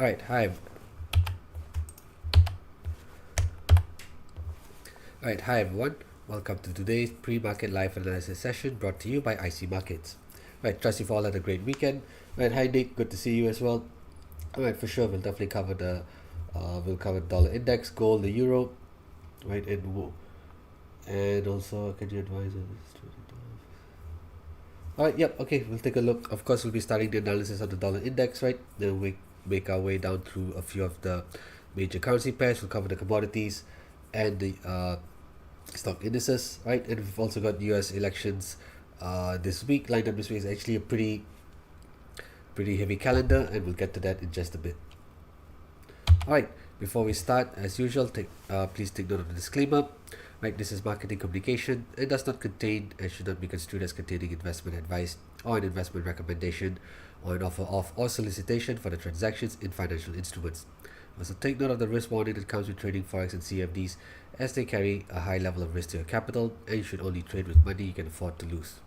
All right, hi. All right, hi everyone. Welcome to today's pre-market live analysis session brought to you by IC Markets. All right, trust you've all had a great weekend. All right, hi Nick, good to see you as well. All right, for sure, we'll definitely cover we'll cover dollar index, gold, the euro, right, and also can you advise us? All right, yep, okay, we'll take a look. Of course, we'll be starting the analysis of the dollar index, right? Then we make our way down through a few of the major currency pairs. We'll cover the commodities and the stock indices, right? And we've also got US elections this week. Lined up this week is actually a pretty heavy calendar, and we'll get to that in just a bit. All right, before we start, as usual, please take note of the disclaimer. Right, this is marketing communication and does not contain and should not be construed as containing investment advice or an investment recommendation or an offer of or solicitation for the transactions in financial instruments. Also, take note of the risk warning that comes with trading forex and CFDs, as they carry a high level of risk to your capital, and you should only trade with money you can afford to lose.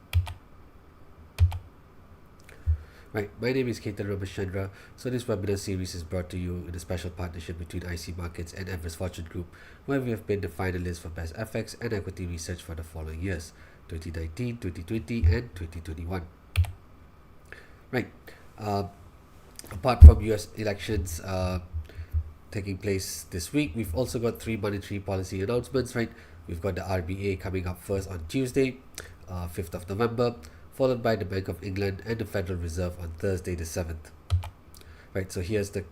Right, my name is Ketan Rameshchandra. So this webinar series is brought to you in a special partnership between IC Markets and Everest Fortune Group, where we have been the finalists for Best FX and Equity Research for the following years, 2019, 2020, and 2021. Right, apart from US elections taking place this week, we've also got three monetary policy announcements, right? We've got the RBA coming up first on Tuesday, 5th of November, followed by the Bank of England and the Federal Reserve on Thursday the 7th. Right, so here's the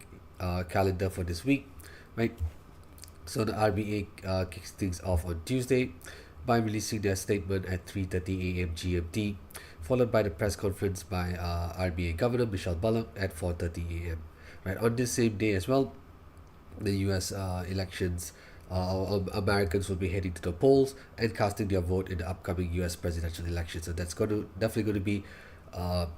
calendar for this week, right? So the RBA kicks things off on Tuesday by releasing their statement at 3:30 a.m. GMT, followed by the press conference by RBA Governor Michelle Bullock at 4:30 a.m. Right, on this same day as well, the US elections, Americans will be heading to the polls and casting their vote in the upcoming US presidential election. So that's definitely going to be a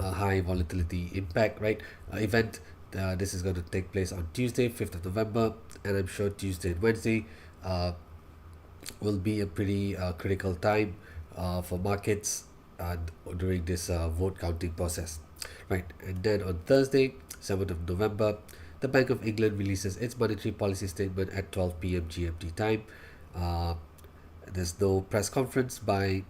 high volatility impact, right? Event. This is going to take place on Tuesday, 5th of November, and I'm sure Tuesday and Wednesday will be a pretty critical time for markets during this vote counting process, right? And then on Thursday, 7th of November, the Bank of England releases its monetary policy statement at 12 p.m. GMT time. There's no press conference by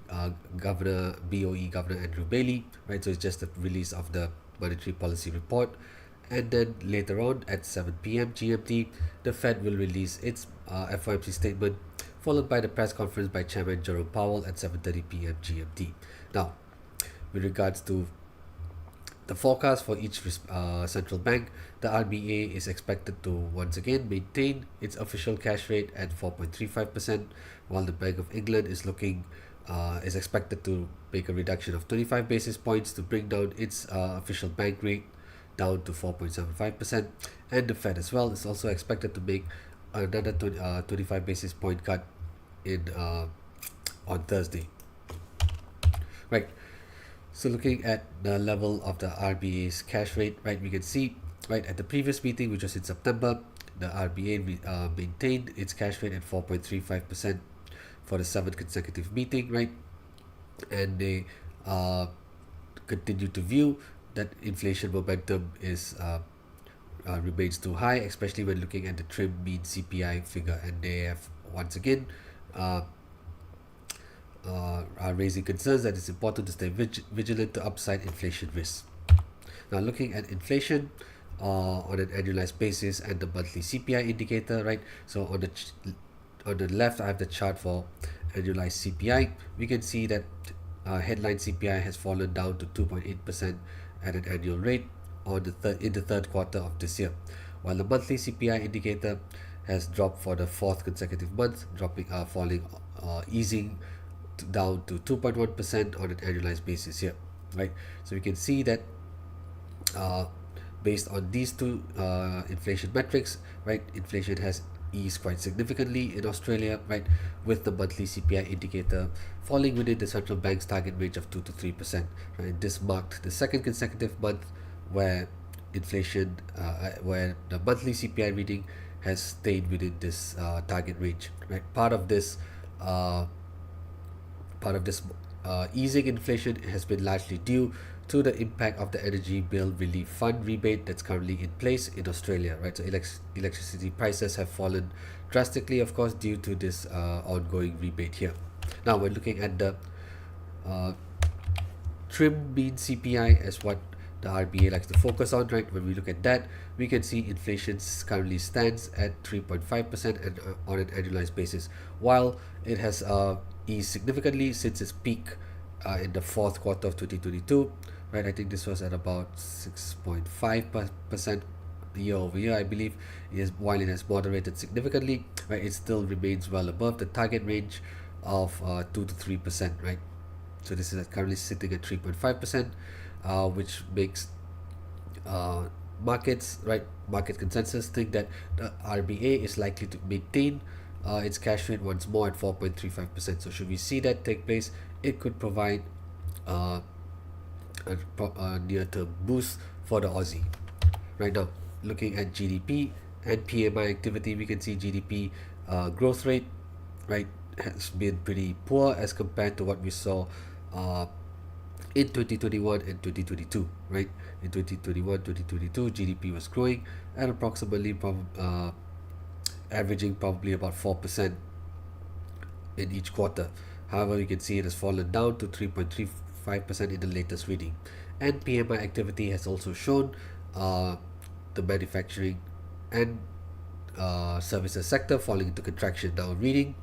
BOE Governor Andrew Bailey, right? So it's just the release of the monetary policy report. And then later on at 7 p.m. GMT, the Fed will release its FOMC statement, followed by the press conference by Chairman Jerome Powell at 7:30 p.m. GMT. Now, with regards to the forecast for each central bank, the RBA is expected to once again maintain its official cash rate at 4.35%, while the Bank of England is expected to make a reduction of 25 basis points to bring down its official bank rate down to 4.75%, and the Fed as well is also expected to make another 25 basis point cut in on Thursday. Right. So looking at the level of the RBA's cash rate, right, we can see, right, at the previous meeting, which was in September, the RBA maintained its cash rate at 4.35% for the 7th consecutive meeting, right? And they continue to view that inflation momentum remains too high, especially when looking at the trim mean CPI figure, and they have once again are raising concerns that it's important to stay vigilant to upside inflation risks. Now, looking at inflation on an annualized basis and the monthly CPI indicator, right? So on the left, I have the chart for annualized CPI. We can see that headline CPI has fallen down to 2.8% at an annual rate in the third quarter of this year, while the monthly CPI indicator has dropped for the fourth consecutive month, easing down to 2.1% on an annualized basis here, right? So we can see that based on these two inflation metrics, right, inflation has eased quite significantly in Australia, right, with the monthly CPI indicator falling within the central bank's target range of 2 to 3%. Right, this marked the second consecutive month where where the monthly CPI reading has stayed within this target range. Right, part of this easing inflation has been largely due to the impact of the energy bill relief fund rebate that's currently in place in Australia, right? So electricity prices have fallen drastically, of course, due to this ongoing rebate here. Now we're looking at the uh, trim mean CPI as what the RBA likes to focus on, right? When we look at that, we can see inflation currently stands at 3.5% and on an annualized basis, while it has eased significantly since its peak in the fourth quarter of 2022, right? I think this was at about 6.5% year over year, I believe. While it has moderated significantly, right, it still remains well above the target range of 2 to 3%, right? So this is currently sitting at 3.5%, which makes uh, market consensus think that the RBA is likely to maintain its cash rate once more at 4.35%. So should we see that take place, it could provide uh, a near-term boost for the Aussie. Right now, looking at GDP and PMI activity, we can see GDP growth rate, right, has been pretty poor as compared to what we saw uh, in 2021 and 2022, right? In 2021-2022, GDP was growing at approximately averaging probably about 4% in each quarter. However, you can see it has fallen down to 3.35% in the latest reading. And PMI activity has also shown the manufacturing and services sector falling into contraction. Now, reading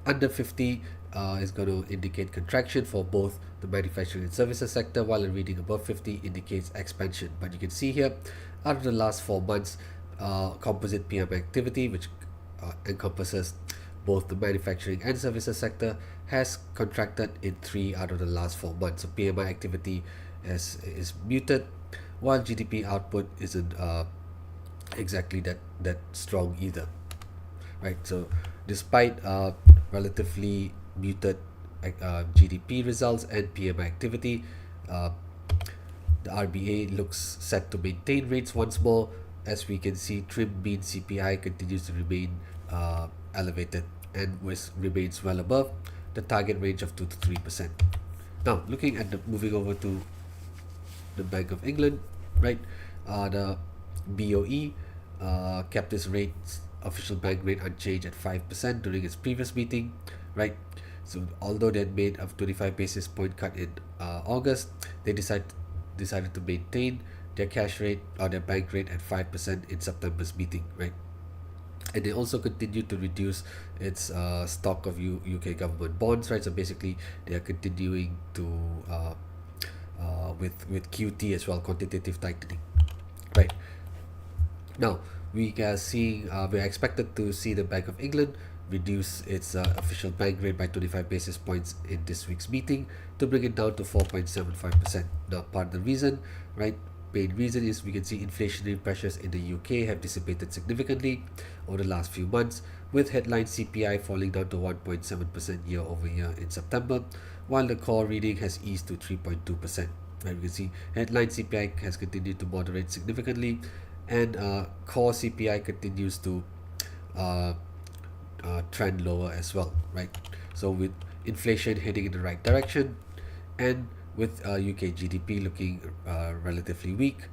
under 50 is going to indicate contraction for both the manufacturing and services sector, while a reading above 50 indicates expansion. But you can see here, out of the last 4 months, composite PMI activity, which encompasses both the manufacturing and services sector, has contracted in 3 out of the last 4 months. So PMI activity is muted, while GDP output isn't exactly that strong either, right? So despite relatively muted GDP results and PMI activity, uh, the RBA looks set to maintain rates once more. As we can see, trim mean CPI continues to remain elevated and remains well above the target range of 2 to 3%. Now, looking at moving over to the Bank of England, right? The BOE kept its official bank rate unchanged at 5% during its previous meeting, right? So although they had made a 25 basis point cut in August, they decided to maintain their cash rate or their bank rate at 5% in September's meeting, right? And they also continued to reduce its stock of UK government bonds, right? So basically, they are continuing to with QT as well, quantitative tightening, right? Now we're expected to see the Bank of England reduce its official bank rate by 25 basis points in this week's meeting to bring it down to 4.75%. Now, part of the reason, right? Main reason is we can see inflationary pressures in the UK have dissipated significantly over the last few months, with headline CPI falling down to 1.7% year over year in September, while the core reading has eased to 3.2%. Right, we can see headline CPI has continued to moderate significantly, and core CPI continues to uh, trend lower as well, right? So with inflation heading in the right direction, and with UK GDP looking relatively weak,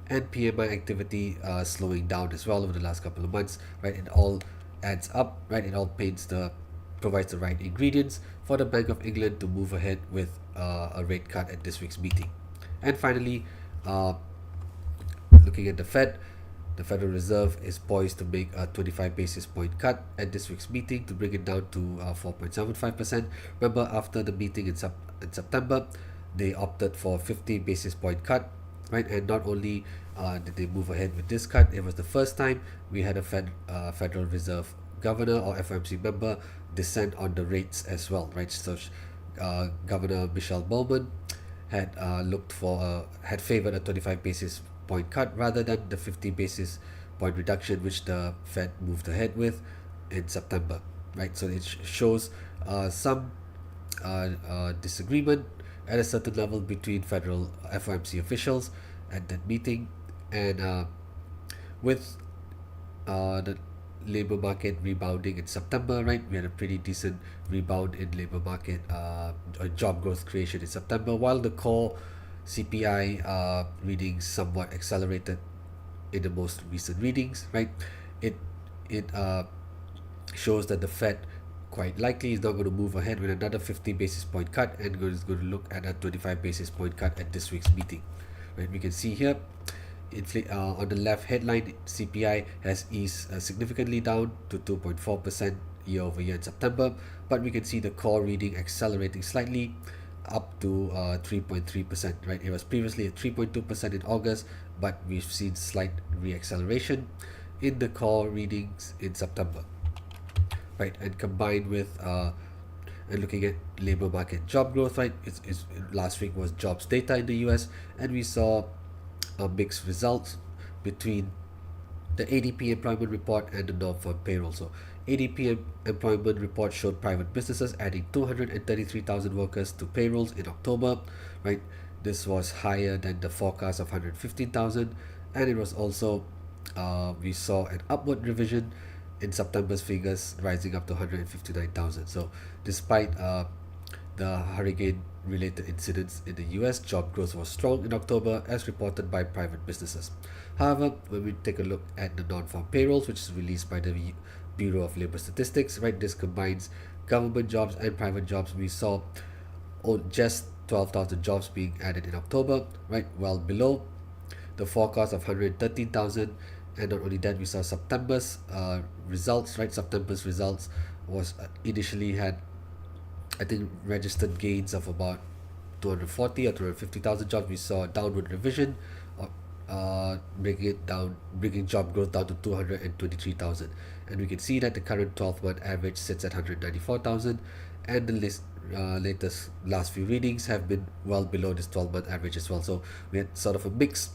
and PMI activity slowing down as well over the last couple of months, right? It all adds up, right? It all provides the right ingredients for the Bank of England to move ahead with a rate cut at this week's meeting. And finally, looking at the Federal Reserve is poised to make a 25 basis point cut at this week's meeting to bring it down to 4.75%. Remember, after the meeting in September, they opted for a 50 basis point cut, right? And not only did they move ahead with this cut, it was the first time we had a Federal Reserve governor or FOMC member dissent on the rates as well, right? So Governor Michelle Bowman had favored a 25 basis point cut rather than the 50 basis point reduction which the Fed moved ahead with in September, right? So it shows some disagreement at a certain level between federal FOMC officials at that meeting, and with the labor market rebounding in September, right? We had a pretty decent rebound in labor market job growth creation in September, while the core CPI readings somewhat accelerated in the most recent readings, right? It it shows that the Fed quite likely is not going to move ahead with another 50 basis point cut and is going to look at a 25 basis point cut at this week's meeting. Right, we can see here on the left headline, CPI has eased significantly down to 2.4% year over year in September, but we can see the core reading accelerating slightly up to 3.3%. Right, it was previously at 3.2% in August, but we've seen slight reacceleration in the core readings in September. Right, and combined with and looking at labor market job growth, right, it's last week was jobs data in the US, and we saw mixed results between the ADP employment report and the non-farm payroll. So ADP employment report showed private businesses adding 233,000 workers to payrolls in October, right? This was higher than the forecast of 115,000, and it was also we saw an upward revision in September's figures, rising up to 159,000. So despite the hurricane-related incidents in the US, job growth was strong in October as reported by private businesses. However, when we take a look at the non-farm payrolls, which is released by the Bureau of Labor Statistics, right, this combines government jobs and private jobs. We saw just 12,000 jobs being added in October, right, well below the forecast of 113,000. And not only that, we saw September's results, right? September's results was initially had, I think, registered gains of about 240 or 250,000 jobs. We saw a downward revision of bringing job growth down to 223,000. And we can see that the current 12-month average sits at 194,000, and the last few readings have been well below this 12-month average as well. So we had sort of a mix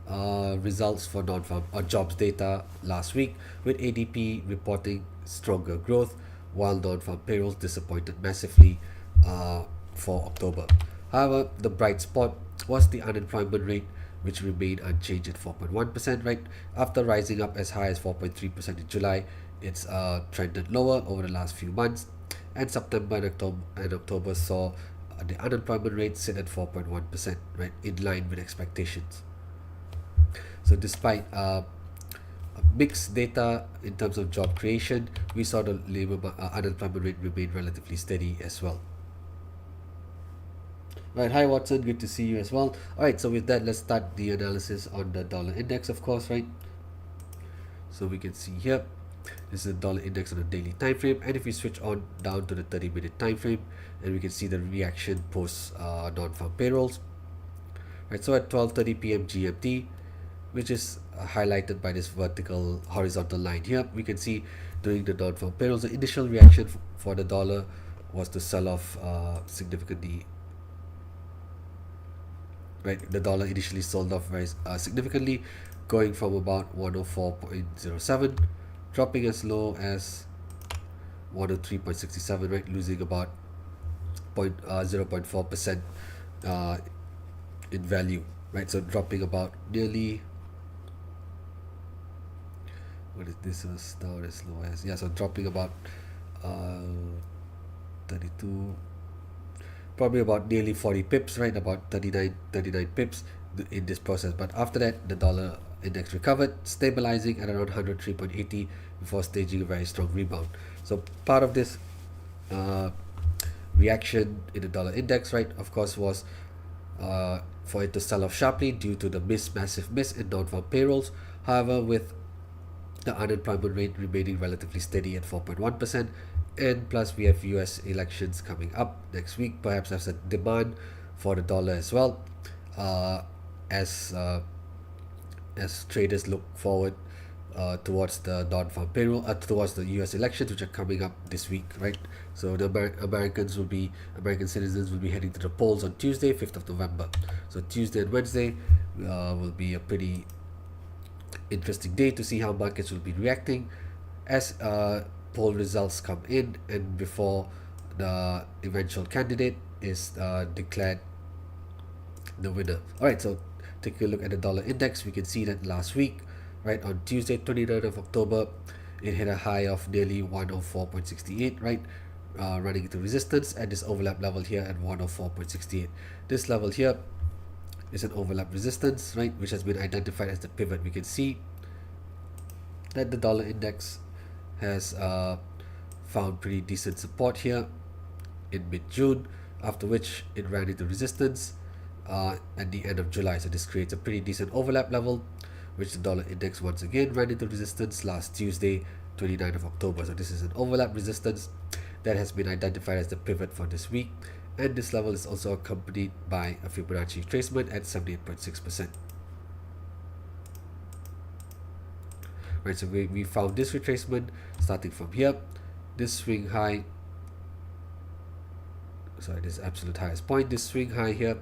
results for non-farm or jobs data last week, with ADP reporting stronger growth while non-farm payrolls disappointed massively for October. However, the bright spot was the unemployment rate, which remained unchanged at 4.1%, right? After rising up as high as 4.3% in July, it's trended lower over the last few months, and September and October saw the unemployment rate sit at 4.1%, right, in line with expectations. So despite mixed data in terms of job creation, we saw the unemployment rate remain relatively steady as well. Right, hi Watson, good to see you as well. Alright, so with that, let's start the analysis on the dollar index, of course, right? So we can see here, this is the dollar index on a daily time frame, and if we switch on down to the 30-minute time frame, and we can see the reaction post non-farm payrolls. Right, so at 12:30 p.m. GMT, which is highlighted by this horizontal line here, we can see during the non-farm payrolls, the initial reaction for the dollar was to sell off significantly. Right, the dollar initially sold off very significantly, going from about 104.07, dropping as low as 103.67, right, losing about 0.4% in value, right? So dropping about nearly, what is this, was down as low as, yeah, so dropping about 32, probably about nearly 40 pips, right, about 39 pips in this process. But after that, the dollar index recovered, stabilizing at around 103.80 before staging a very strong rebound. So part of this reaction in the dollar index, right, of course, was for it to sell off sharply due to the massive miss in non-farm payrolls. However, with the unemployment rate remaining relatively steady at 4.1%, and plus we have US elections coming up next week, perhaps there's a demand for the dollar as well, as traders look forward towards the non-farm payroll, towards the US elections, which are coming up this week, right? So the American citizens will be heading to the polls on Tuesday, 5th of November. So Tuesday and Wednesday will be a pretty interesting day to see how markets will be reacting as poll results come in and before the eventual candidate is declared the winner. Alright, so take a look at the dollar index. We can see that last week, right, on Tuesday, 29th of October, it hit a high of nearly 104.68, right? Running into resistance at this overlap level here at 104.68. This level here is an overlap resistance, right, which has been identified as the pivot. We can see that the dollar index has found pretty decent support here in mid-June, after which it ran into resistance at the end of July. So this creates a pretty decent overlap level, which the dollar index once again ran into resistance last Tuesday, 29th of October. So this is an overlap resistance that has been identified as the pivot for this week, and this level is also accompanied by a Fibonacci retracement at 78.6%. Right, so we found this retracement starting from here, this swing high, sorry, this absolute highest point, this swing high here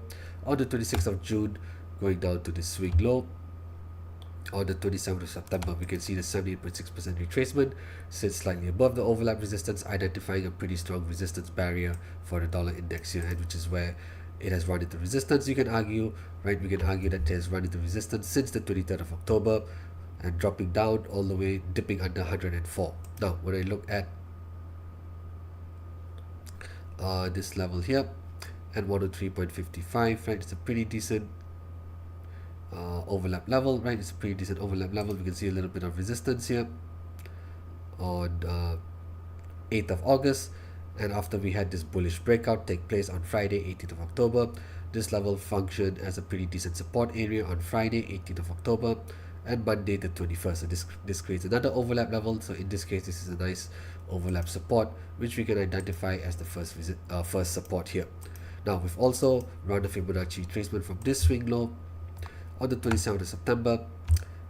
on the 26th of June, going down to this swing low on the 27th of September. We can see the 78.6% retracement sits slightly above the overlap resistance, identifying a pretty strong resistance barrier for the dollar index here, and which is where it has run into resistance. You can argue, right, we can argue that it has run into resistance since the 23rd of October and dropping down all the way, dipping under 104. Now, when I look at this level here at 103.55, right, it's a pretty decent overlap level, right? It's a pretty decent overlap level. We can see a little bit of resistance here on 8th of August, and after we had this bullish breakout take place on Friday, 18th of October, this level functioned as a pretty decent support area on Friday, 18th of October, and Monday the 21st. So this creates another overlap level. So in this case, this is a nice overlap support, which we can identify as the first support here. Now we've also run a Fibonacci retracement from this swing low on the 27th of September,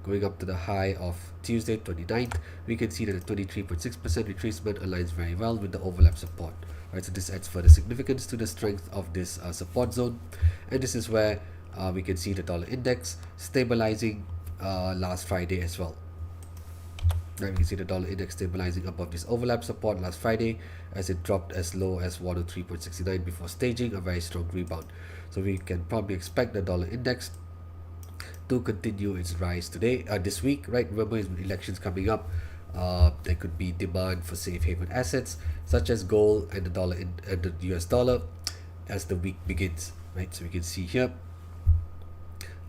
going up to the high of Tuesday, 29th. We can see that the 23.6% retracement aligns very well with the overlap support. Right, so this adds further significance to the strength of this support zone, and this is where we can see the dollar index stabilizing last Friday as well. Right, we can see the dollar index stabilizing above this overlap support last Friday, as it dropped as low as 103.69 before staging a very strong rebound. So we can probably expect the dollar index to continue its rise today, this week, right? Remember, with elections coming up, there could be demand for safe haven assets such as gold and the US dollar as the week begins, right? So we can see here,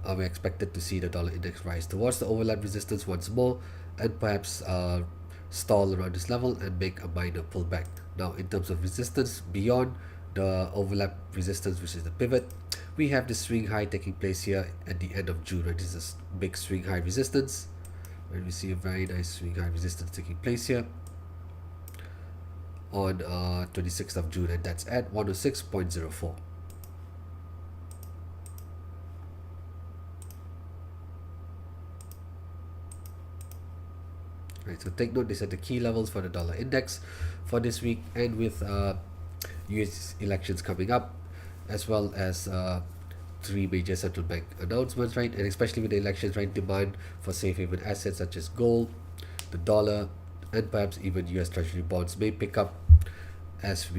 we're expected to see the dollar index rise towards the overlap resistance once more, and perhaps stall around this level and make a minor pullback. Now, in terms of resistance beyond the overlap resistance, which is the pivot, we have the swing high taking place here at the end of June. Right? This is a big swing high resistance. Right? We see a very nice swing high resistance taking place here on 26th of June, and that's at 106.04. Right, so take note, these are the key levels for the dollar index for this week, and with US elections coming up, as well as three major central bank announcements, right, and especially with the elections, right, demand for safe haven assets such as gold, the dollar, and perhaps even US Treasury bonds may pick up as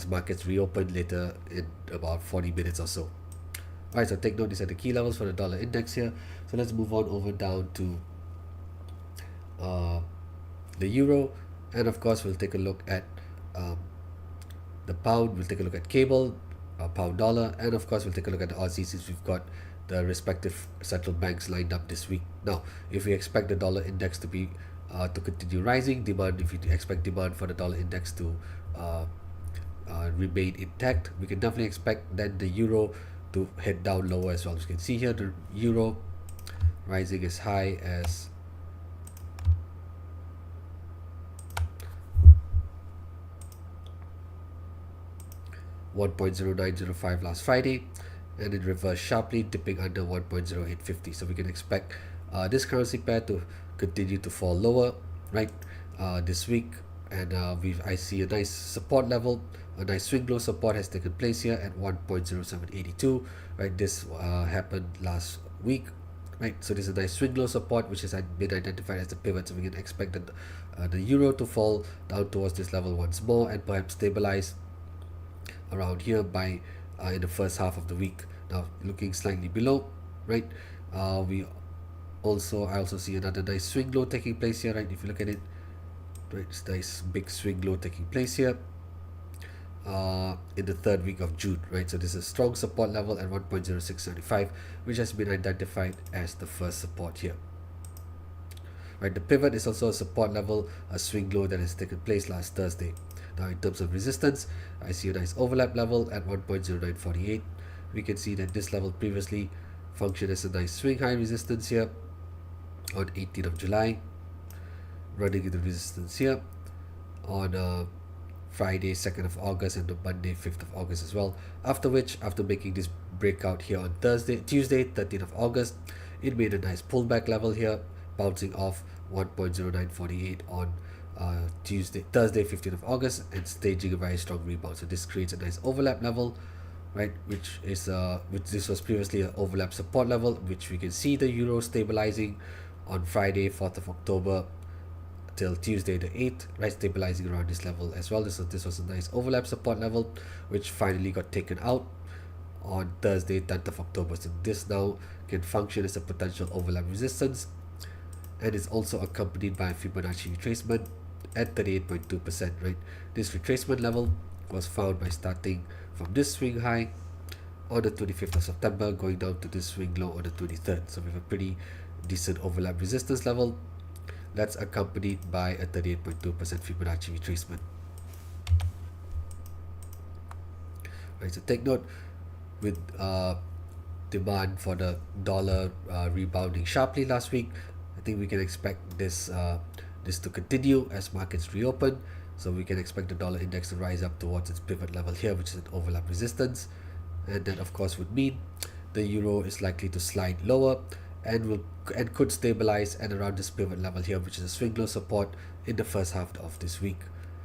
markets reopen later in about 40 minutes or so. Alright, so take note, these are the key levels for the dollar index here. So let's move on over down to the euro, and of course we'll take a look at the pound, we'll take a look at cable, pound dollar, and of course we'll take a look at the Aussie, since we've got the respective central banks lined up this week. Now, if we expect the dollar index to be to continue rising, if you expect demand for the dollar index to remain intact, we can definitely expect then the euro to head down lower as well. As you can see here, the euro rising as high as 1.0905 last Friday, and it reversed sharply, dipping under 1.0850. So we can expect this currency pair to continue to fall lower, right, this week. And I see a nice support level, a nice swing low support has taken place here at 1.0782. Right, this happened last week. Right, so this is a nice swing low support which has been identified as the pivot. So we can expect that the euro to fall down towards this level once more and perhaps stabilize around here by in the first half of the week. Now, looking slightly below, right, we I also see another nice swing low taking place here, right? If you look at it, right, it's nice big swing low taking place here in the third week of June, right? So this is a strong support level at 1.0675, which has been identified as the first support here. Right, the pivot is also a support level, a swing low that has taken place last Thursday. Now, in terms of resistance, I see a nice overlap level at 1.0948. We can see that this level previously functioned as a nice swing high resistance here on 18th of July, running into resistance here on Friday 2nd of August and on Monday 5th of August as well. After which, after making this breakout here on Tuesday 13th of August, it made a nice pullback level here, bouncing off 1.0948 on Thursday 15th of August, and staging a very strong rebound. So this creates a nice overlap level, right, which this was previously an overlap support level, which we can see the euro stabilizing on Friday 4th of October till Tuesday the 8th, right, stabilizing around this level as well. This was a nice overlap support level, which finally got taken out on Thursday 10th of October. So this now can function as a potential overlap resistance, and is also accompanied by a Fibonacci retracement at 38.2%, right? This retracement level was found by starting from this swing high on the 25th of September, going down to this swing low on the 23rd. So we have a pretty decent overlap resistance level that's accompanied by a 38.2% Fibonacci retracement. Right, so take note, with demand for the dollar rebounding sharply last week, I think we can expect this to continue as markets reopen. So we can expect the dollar index to rise up towards its pivot level here, which is an overlap resistance, and that of course would mean the euro is likely to slide lower and could stabilize at around this pivot level here, which is a swing low support in the first half of this week.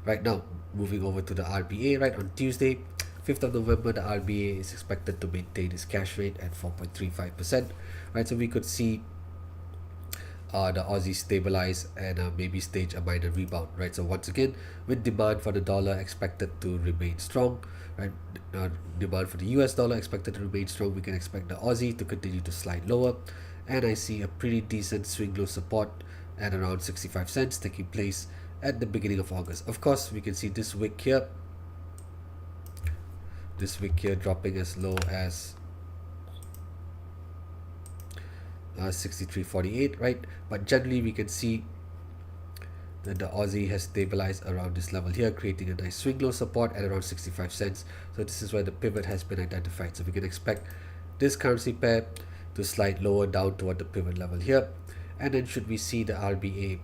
Right now, moving over to the RBA, right, on Tuesday 5th of November, the RBA is expected to maintain its cash rate at 4.35%, right? So we could see the Aussie stabilize and maybe stage a minor rebound, right? So once again, with demand for the dollar expected to remain strong, right? Demand for the US dollar expected to remain strong, we can expect the Aussie to continue to slide lower, and I see a pretty decent swing low support at around 65 cents taking place at the beginning of August. Of course, we can see this wick here dropping as low as 63.48, right? But generally we can see that the Aussie has stabilized around this level here, creating a nice swing low support at around 65 cents. So this is where the pivot has been identified. So we can expect this currency pair to slide lower down toward the pivot level here, and then should we see the RBA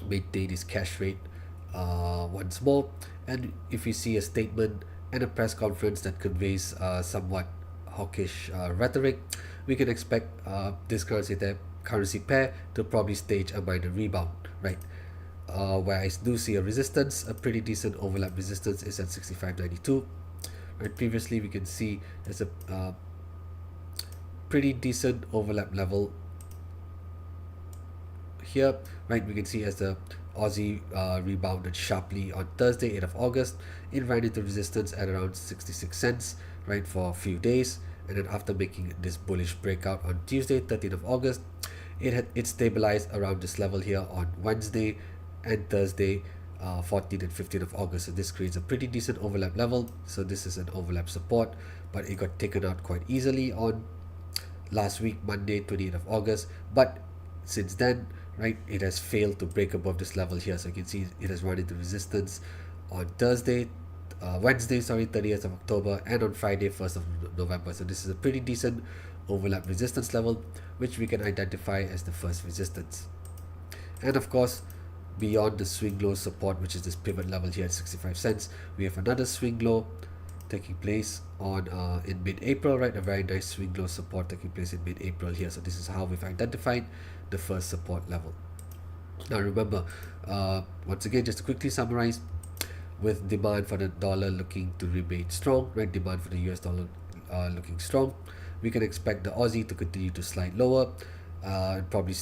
maintain its cash rate once more, and if we see a statement and a press conference that conveys somewhat hawkish rhetoric, we can expect this currency pair to probably stage a minor rebound, right? Where I do see a resistance, a pretty decent overlap resistance is at 65.92. Right, previously we can see there's a pretty decent overlap level here, right? We can see as the Aussie rebounded sharply on Thursday 8th of August, it ran into resistance at around 66 cents, right, for a few days, and then after making this bullish breakout on Tuesday 13th of August, it stabilized around this level here on Wednesday and Thursday 14th and 15th of August. So this creates a pretty decent overlap level. So this is an overlap support, but it got taken out quite easily on last week, Monday 28th of August. But since then, right, it has failed to break above this level here. So you can see it has run into resistance on Wednesday 30th of October, and on Friday 1st of November. So this is a pretty decent overlap resistance level, which we can identify as the first resistance. And of course, beyond the swing low support, which is this pivot level here at 65 cents, we have another swing low taking place on in mid-April, right? A very nice swing low support taking place in mid-April here. So this is how we've identified the first support level. Now remember, once again, just to quickly summarize, with demand for the dollar looking to remain strong, right? Demand for the US dollar looking strong, we can expect the Aussie to continue to slide lower, and probably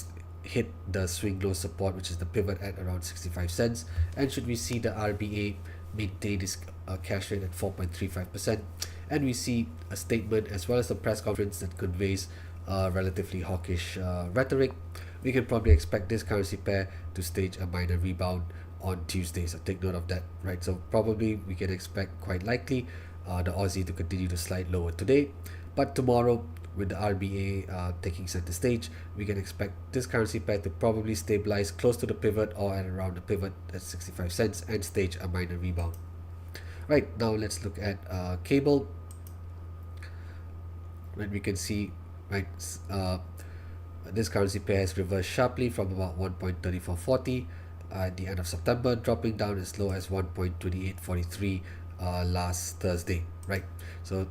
hit the swing low support, which is the pivot at around 65 cents. And should we see the RBA maintain its cash rate at 4.35%, and we see a statement as well as a press conference that conveys relatively hawkish rhetoric, we can probably expect this currency pair to stage a minor rebound on Tuesday. So take note of that, right? So probably we can expect, quite likely, the Aussie to continue to slide lower today, but tomorrow, with the RBA taking center stage, we can expect this currency pair to probably stabilize close to the pivot or at around the pivot at 65 cents and stage a minor rebound. Right, now let's look at cable. Right, we can see, right, this currency pair has reversed sharply from about 1.3440 at the end of September, dropping down as low as 1.2843 last Thursday, right? So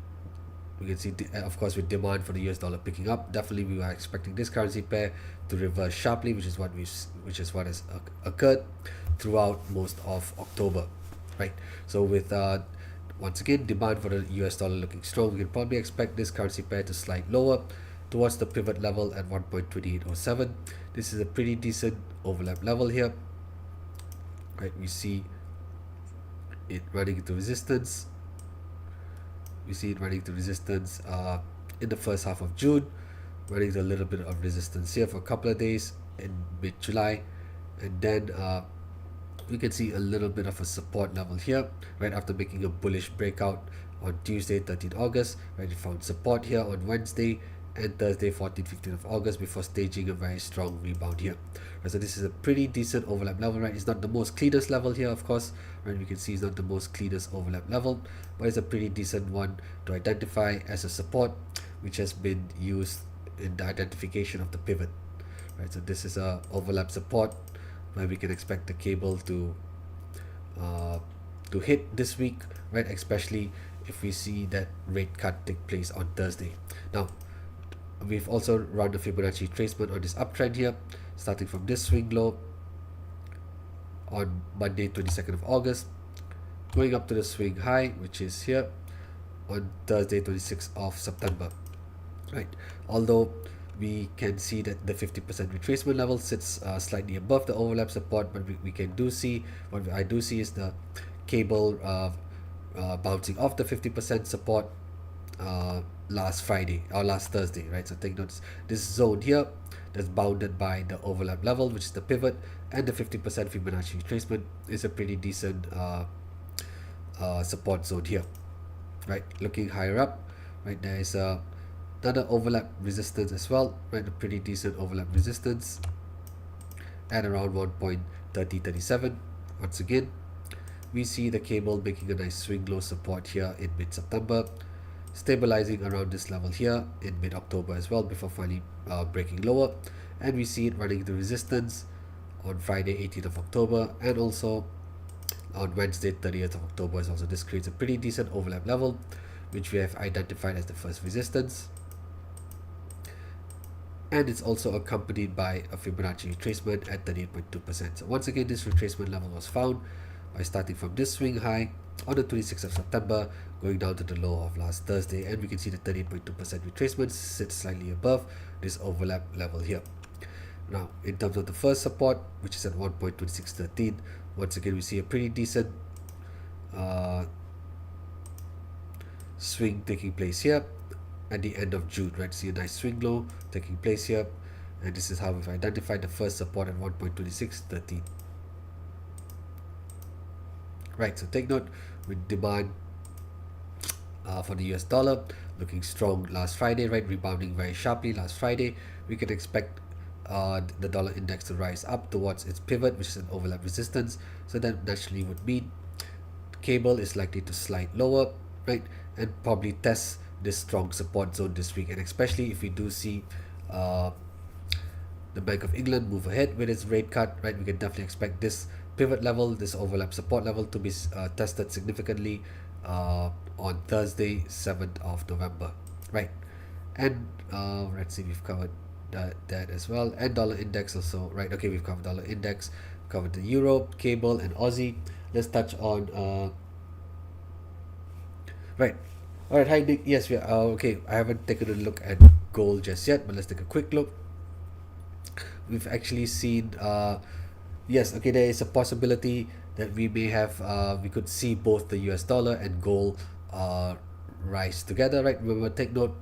we can see, of course, with demand for the US dollar picking up, definitely we are expecting this currency pair to reverse sharply, which is what has occurred throughout most of October, right? So with once again, demand for the US dollar looking strong, we can probably expect this currency pair to slide lower towards the pivot level at 1.2807. This is a pretty decent overlap level here, right? We see it running into resistance. We see it running into resistance in the first half of June, running into a little bit of resistance here for a couple of days in mid-July, and then we can see a little bit of a support level here right after making a bullish breakout on Tuesday 13 August, right? We found support here on Wednesday and Thursday 14-15 of August before staging a very strong rebound here, right? So this is a pretty decent overlap level, right? It's not the most cleanest level here, of course, right? We can see it's not the most cleanest overlap level, but it's a pretty decent one to identify as a support, which has been used in the identification of the pivot, right? So this is a overlap support where we can expect the cable to hit this week, right? Especially if we see that rate cut take place on Thursday. Now, we've also run the Fibonacci retracement on this uptrend here, starting from this swing low on Monday 22nd of August, going up to the swing high, which is here on Thursday 26th of September, right? Although we can see that the 50% retracement level sits slightly above the overlap support, but we can do see, what I do see is the cable bouncing off the 50% support last Friday or last Thursday, right? So take notice, this zone here that's bounded by the overlap level, which is the pivot, and the 50% Fibonacci retracement is a pretty decent support zone here, right? Looking higher up, right, there is another overlap resistance as well, right? A pretty decent overlap resistance at around 1.3037. Once again, we see the cable making a nice swing low support here in mid-September, stabilizing around this level here in mid-October as well before finally breaking lower, and we see it running into resistance on Friday 18th of October and also on Wednesday 30th of October as well. So this creates a pretty decent overlap level, which we have identified as the first resistance, and it's also accompanied by a Fibonacci retracement at 38.2%. So once again, this retracement level was found by starting from this swing high on the 26th of September, going down to the low of last Thursday, and we can see the 38.2% retracement sits slightly above this overlap level here. Now, in terms of the first support, which is at 1.2613, once again we see a pretty decent swing taking place here at the end of June, right? See a nice swing low taking place here, and this is how we've identified the first support at 1.2613. Right, so take note, with demand for the US dollar looking strong last Friday, right, rebounding very sharply last Friday, we can expect the dollar index to rise up towards its pivot, which is an overlap resistance. So that naturally would mean cable is likely to slide lower, right, and probably test this strong support zone this week. And especially if we do see the Bank of England move ahead with its rate cut, right, we can definitely expect this pivot level, this overlap support level, to be tested significantly on Thursday 7th of November, right? And let's see, we've covered that as well, and dollar index also, right? Okay, we've covered dollar index, covered the euro, cable, and Aussie. Let's touch on right. All right, hi Nick. Yes, we are okay. I haven't taken a look at gold just yet, but let's take a quick look. We've actually seen yes, okay, there is a possibility that we may have we could see both the US dollar and gold rise together, right? Remember, take note,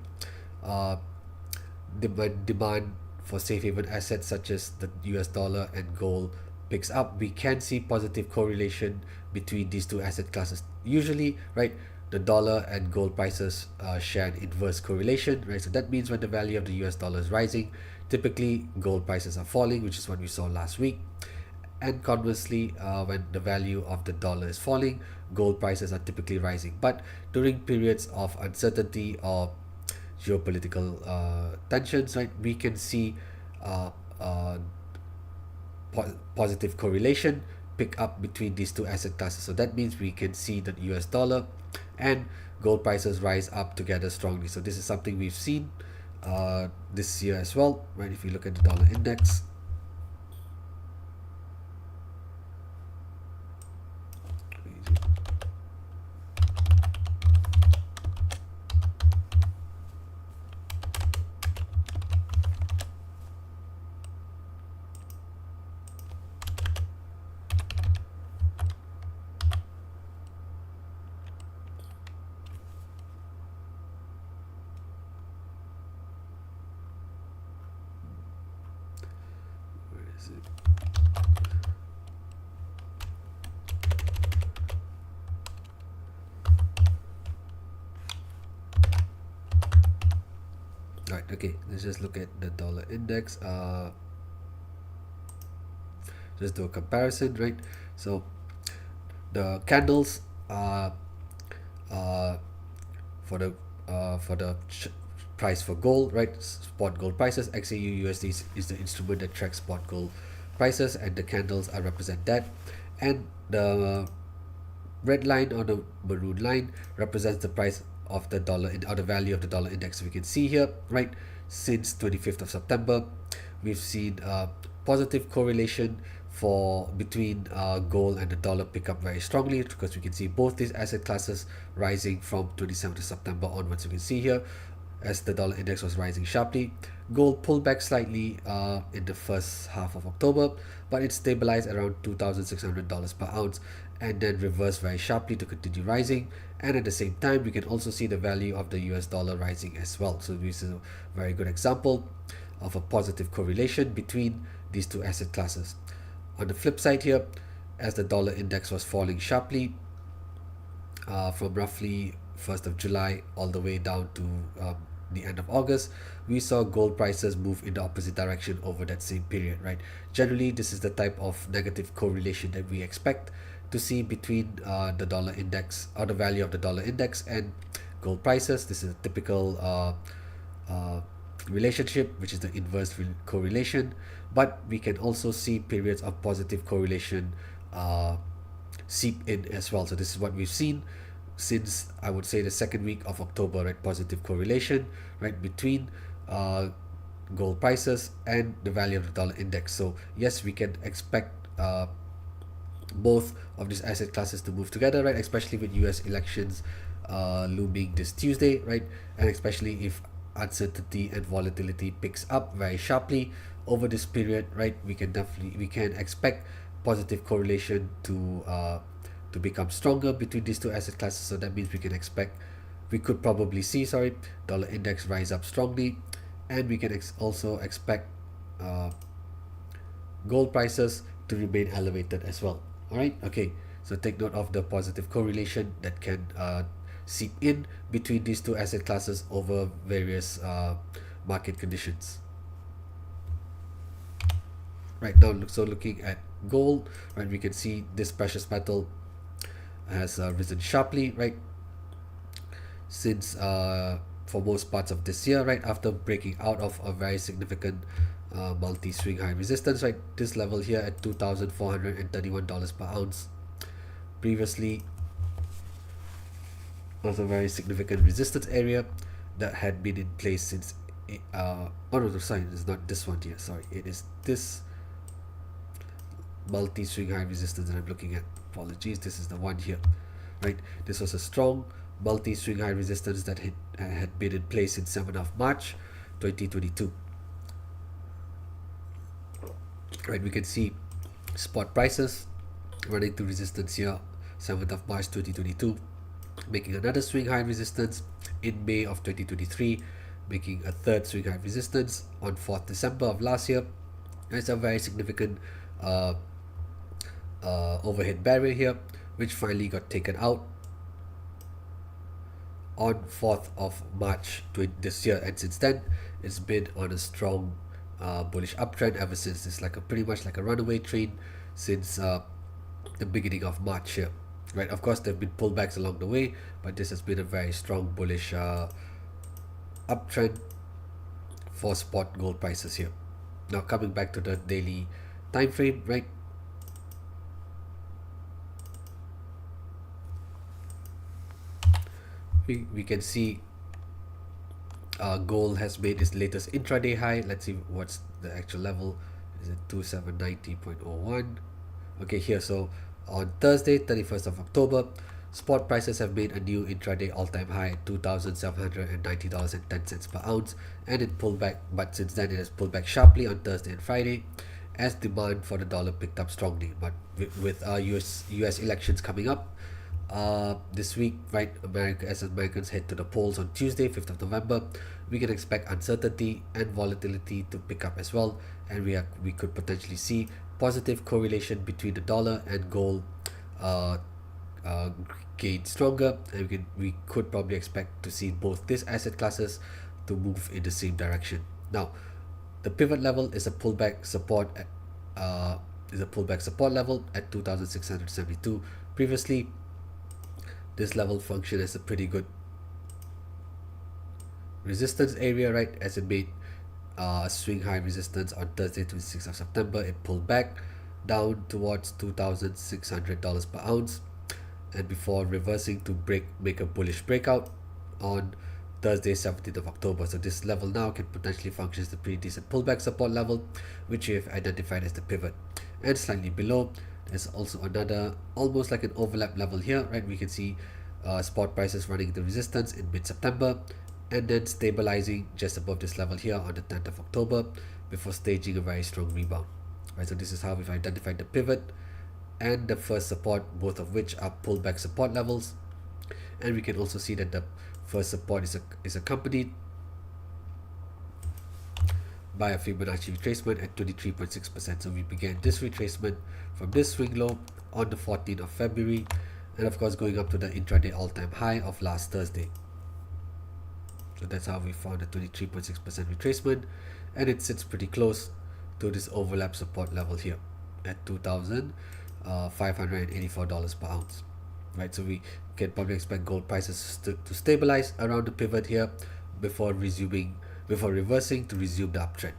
demand for safe haven assets such as the US dollar and gold picks up, we can see positive correlation between these two asset classes. Usually, right, the dollar and gold prices share an inverse correlation, right? So that means when the value of the US dollar is rising, typically gold prices are falling, which is what we saw last week. And conversely, when the value of the dollar is falling, gold prices are typically rising. But during periods of uncertainty or geopolitical tensions, right, we can see uh, uh, positive correlation pick up between these two asset classes. So that means we can see that US dollar and gold prices rise up together strongly. So this is something we've seen this year as well, right? If you look at the dollar index, where is it? Right, okay, let's just look at the dollar index. Just do a comparison, right? So the candles uh, for the price for gold, right? Spot gold prices. XAU USD is the instrument that tracks spot gold prices, and the candles are represent that. And the red line or the maroon line represents the price of the dollar or the value of the dollar index. We can see here, right? Since 25th of September, we've seen positive correlation for between gold and the dollar pick up very strongly, because we can see both these asset classes rising from 27th of September onwards. You can see here as the dollar index was rising sharply. Gold pulled back slightly in the first half of October, but it stabilized around $2,600 per ounce and then reversed very sharply to continue rising. And at the same time, we can also see the value of the US dollar rising as well. So this is a very good example of a positive correlation between these two asset classes. On the flip side here, as the dollar index was falling sharply from roughly 1st of July all the way down to the end of August, we saw gold prices move in the opposite direction over that same period, right? Generally, this is the type of negative correlation that we expect to see between the dollar index or the value of the dollar index and gold prices. This is a typical relationship, which is the inverse correlation, but we can also see periods of positive correlation seep in as well. So this is what we've seen since, I would say, the second week of October, right? Positive correlation, right, between gold prices and the value of the dollar index. So yes, we can expect both of these asset classes to move together, right? Especially with US elections looming this Tuesday, right? And especially if uncertainty and volatility picks up very sharply over this period, right? We can expect positive correlation to become stronger between these two asset classes. So that means we could probably see, dollar index rise up strongly, and we can also expect gold prices to remain elevated as well. All right, okay, so take note of the positive correlation that can seep in between these two asset classes over various market conditions. Right now, so looking at gold, right, we can see this precious metal has risen sharply, right, since for most parts of this year, right, after breaking out of a very significant multi-swing high resistance, right, this level here at $2,431 per ounce previously was a very significant resistance area that had been in place since oh no, sorry, it's not this one here, sorry, it is this multi-swing high resistance that I'm looking at. Apologies, this is the one here, right? This was a strong multi-swing high resistance that had been in place since 7th of March 2022. Right, we can see spot prices running to resistance here 7th of March 2022, making another swing high resistance in May of 2023, making a third swing high resistance on 4th December of last year. It's a very significant uh, overhead barrier here, which finally got taken out on 4th of March this year, and since then it's been on a strong bullish uptrend ever since. It's like a pretty much like a runaway train since the beginning of March here, right? Of course, there have been pullbacks along the way, but this has been a very strong bullish uptrend for spot gold prices here. Now coming back to the daily time frame, right? We can see gold has made its latest intraday high. Let's see what's the actual level. Is it 2790.01? Okay, here. So on Thursday, 31st of October, spot prices have made a new intraday all-time high at $2,790.10 per ounce, and it pulled back. But since then, it has pulled back sharply on Thursday and Friday, as demand for the dollar picked up strongly. But with US elections coming up this week, right? As Americans head to the polls on Tuesday, 5th of November, we can expect uncertainty and volatility to pick up as well, and we could potentially see positive correlation between the dollar and gold uh, gain stronger, and we could probably expect to see both these asset classes to move in the same direction. Now, the pivot level is a pullback support level at 2,672. Previously, this level functioned as a pretty good resistance area, right? As it made swing high resistance on Thursday, 26th of September. It pulled back down towards $2,600 per ounce, and before reversing to make a bullish breakout on Thursday, 17th of October. So this level now can potentially function as a pretty decent pullback support level, which we have identified as the pivot. And slightly below, there's also another almost like an overlap level here, right? We can see spot prices running the resistance in mid-September and then stabilizing just above this level here on the 10th of October before staging a very strong rebound, right? So this is how we've identified the pivot and the first support, both of which are pullback support levels. And we can also see that the first support is accompanied by a Fibonacci retracement at 23.6%. So we began this retracement from this swing low on the 14th of February, and of course going up to the intraday all-time high of last Thursday. So that's how we found a 23.6% retracement, and it sits pretty close to this overlap support level here at $2,584 per ounce, right? So we can probably expect gold prices to stabilize around the pivot here before reversing to resume the uptrend,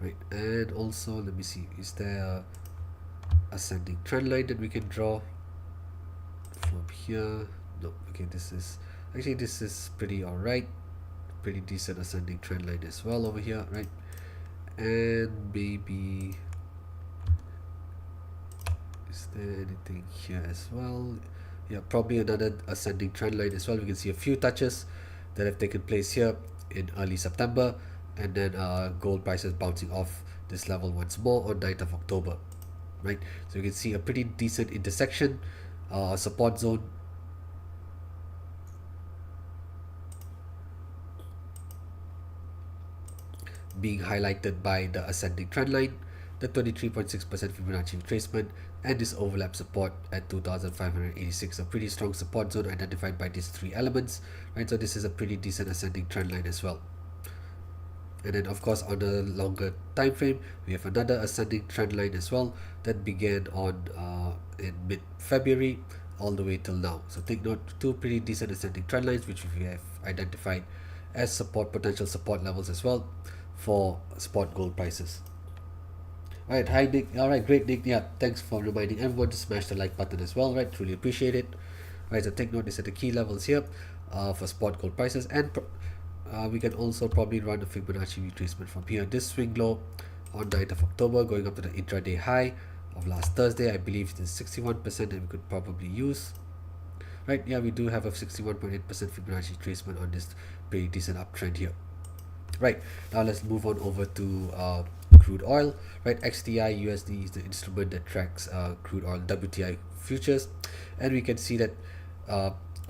right? And also, let me see, is there a ascending trend line that we can draw from here? No. Okay, this is pretty alright, pretty decent ascending trend line as well over here, right? And maybe, is there anything here as well? Yeah, probably another ascending trend line as well. We can see a few touches that have taken place here in early September, and then gold prices bouncing off this level once more on 9th of October, right? So you can see a pretty decent intersection, support zone being highlighted by the ascending trend line, the 23.6% Fibonacci retracement, and this overlap support at 2,586. A pretty strong support zone identified by these three elements, right? So this is a pretty decent ascending trend line as well. And then of course on a longer time frame, we have another ascending trend line as well that began on in mid-February all the way till now. So take note, two pretty decent ascending trend lines which we have identified as potential support levels as well for spot gold prices. Alright, hi Nick. Alright, great Nick. Yeah, thanks for reminding everyone to smash the like button as well, right? Truly appreciate it. Right, so take note, these are the key levels here for spot gold prices, and we can also probably run a Fibonacci retracement from here. This swing low on 9th of October going up to the intraday high of last Thursday. I believe it is 61% that we could probably use. Right, yeah, we do have a 61.8% Fibonacci retracement on this pretty decent uptrend here. Right, now let's move on over to crude oil. Right, XTI USD is the instrument that tracks crude oil WTI futures, and we can see that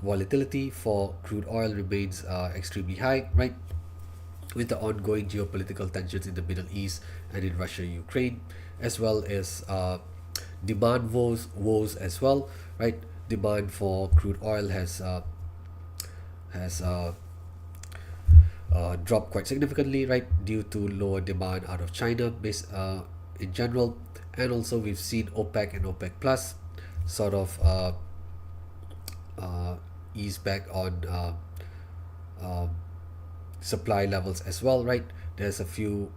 volatility for crude oil remains extremely high, right? With the ongoing geopolitical tensions in the Middle East and in Russia, Ukraine, as well as demand woes as well, right? Demand for crude oil has dropped quite significantly, right, due to lower demand out of China, in general, and also we've seen OPEC and OPEC Plus sort of uh, ease back on um, supply levels as well, right? There's a few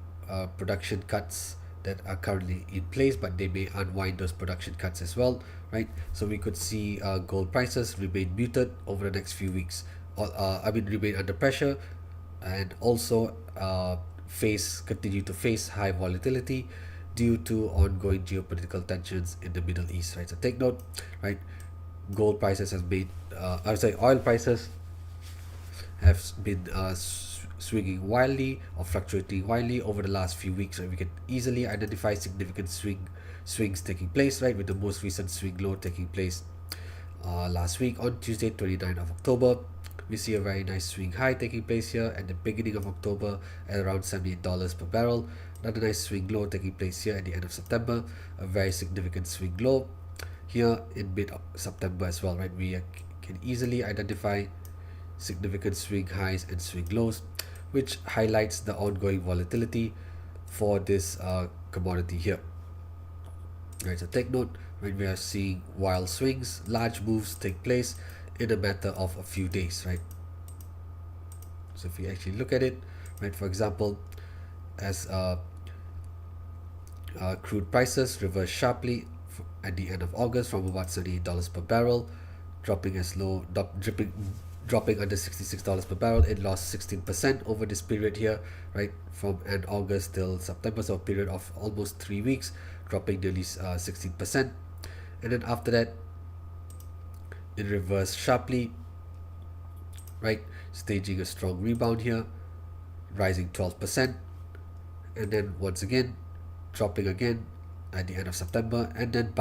production cuts that are currently in place, but they may unwind those production cuts as well, right? So we could see gold prices remain muted over the next few weeks. Remain under pressure, and also continue to face high volatility due to ongoing geopolitical tensions in the Middle East, right? So take note, right? Gold prices has made, I would say, oil prices have been swinging wildly or fluctuating wildly over the last few weeks. Right? We can easily identify significant swings taking place, right? With the most recent swing low taking place last week on Tuesday, 29th of October. We see a very nice swing high taking place here at the beginning of October at around $78 per barrel. Another nice swing low taking place here at the end of September. A very significant swing low here in mid-September as well, right? We can easily identify significant swing highs and swing lows, which highlights the ongoing volatility for this commodity here. Right, so take note, when we are seeing wild swings, large moves take place in a matter of a few days, right? So if we actually look at it, right, for example, as crude prices reversed sharply at the end of August from about $78 per barrel, dropping as low, dropping under $66 per barrel. It lost 16% over this period here, right, from end August till September, so a period of almost 3 weeks, dropping nearly 16%. And then after that, it reversed sharply, right, staging a strong rebound here, rising 12%, and then once again dropping again at the end of September, and then